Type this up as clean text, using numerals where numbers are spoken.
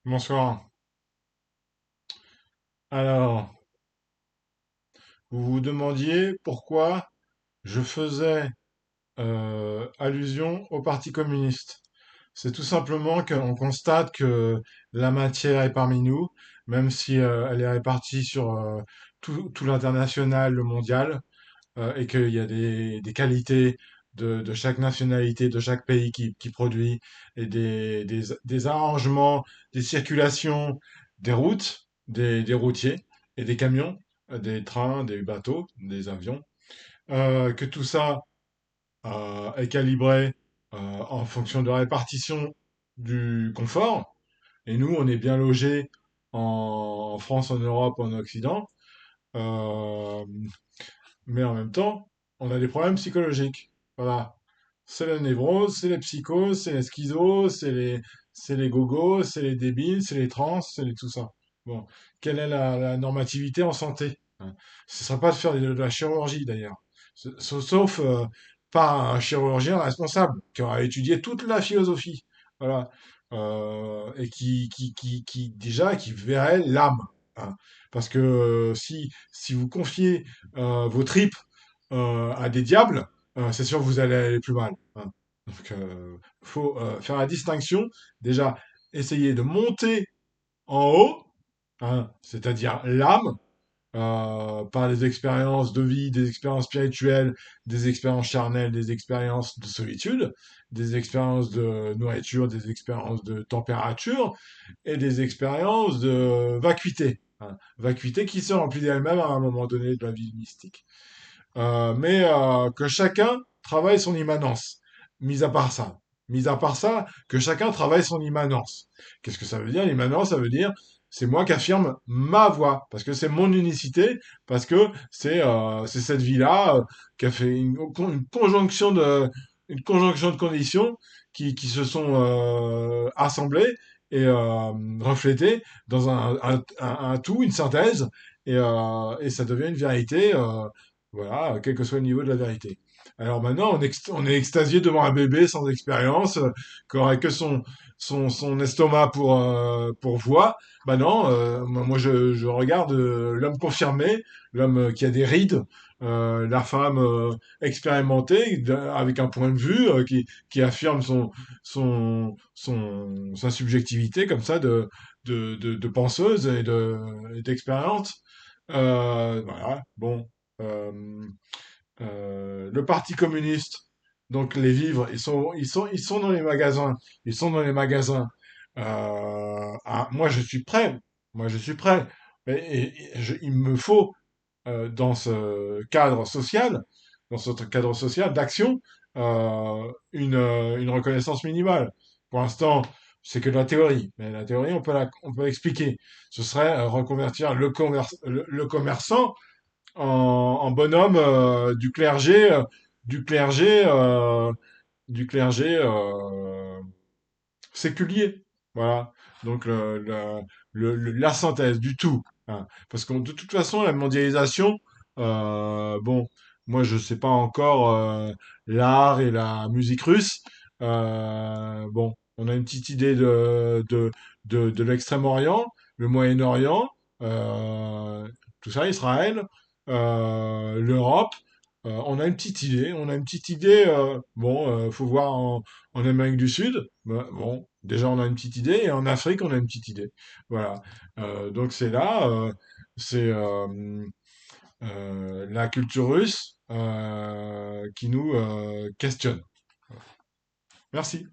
Bonsoir. Alors, vous vous demandiez pourquoi je faisais allusion au Parti communiste. C'est tout simplement qu'on constate que la matière est parmi nous, même si elle est répartie sur tout l'international, le mondial, et qu'il y a des qualités de chaque nationalité, de chaque pays qui produit, et des arrangements, des circulations, des routes, des routiers et des camions, des trains, des bateaux, des avions, que tout ça est calibré en fonction de la répartition du confort. Et nous, on est bien logés en France, en Europe, en Occident. Euh, mais en même temps, on a des problèmes psychologiques. Voilà. C'est la névrose, c'est les psychoses, c'est les schizos, c'est les gogos, c'est les débiles, c'est les trans, c'est tout ça. Bon. Quelle est la normativité en santé? Hein. Ce ne serait pas de faire de la chirurgie, d'ailleurs. Sauf par un chirurgien responsable, qui aura étudié toute la philosophie. Voilà. Et déjà, qui verrait l'âme. Hein. Parce que si vous confiez vos tripes à des diables, c'est sûr que vous allez aller plus mal. Hein. Donc, faut faire la distinction. Déjà, essayer de monter en haut, hein, c'est-à-dire l'âme, par les expériences de vie, des expériences spirituelles, des expériences charnelles, des expériences de solitude, des expériences de nourriture, des expériences de température et des expériences de vacuité. Hein. Vacuité qui se remplit d'elle-même à un moment donné de la vie mystique. Mais que chacun travaille son immanence. Mis à part ça. Mis à part ça, que chacun travaille son immanence. Qu'est-ce que ça veut dire, l'immanence? Ça veut dire, c'est moi qui affirme ma voix, parce que c'est mon unicité, parce que c'est cette vie-là qui a fait une conjonction de conditions qui se sont assemblées et reflétées dans un tout, une synthèse, et ça devient une vérité. Voilà, quel que soit le niveau de la vérité. Alors maintenant, on est extasié devant un bébé sans expérience, qui aurait que son estomac pour voix. Bah non, moi je regarde l'homme confirmé, l'homme qui a des rides, la femme expérimentée, avec un point de vue, qui affirme sa subjectivité comme ça de penseuse et d'expériente. Voilà, bon. Euh, le Parti communiste, donc les vivres, ils sont dans les magasins. Ils sont dans les magasins. Moi, je suis prêt. Moi, je suis prêt. Il me faut, dans ce cadre social, dans ce cadre social d'action, une reconnaissance minimale. Pour l'instant, c'est que de la théorie. Mais la théorie, on peut l'expliquer. Ce serait reconvertir le commerçant en bonhomme du clergé, euh, du clergé séculier. Voilà. Donc la synthèse du tout. Hein. Parce que de toute façon, la mondialisation, bon, moi je sais pas encore l'art et la musique russe. Bon, on a une petite idée de l'Extrême-Orient, le Moyen-Orient, tout ça, Israël, l'Europe. On a une petite idée, on a une petite idée. Bon, faut voir en Amérique du Sud. Bon, déjà on a une petite idée, et en Afrique on a une petite idée. Voilà. Donc c'est là, c'est la culture russe qui nous questionne. Merci.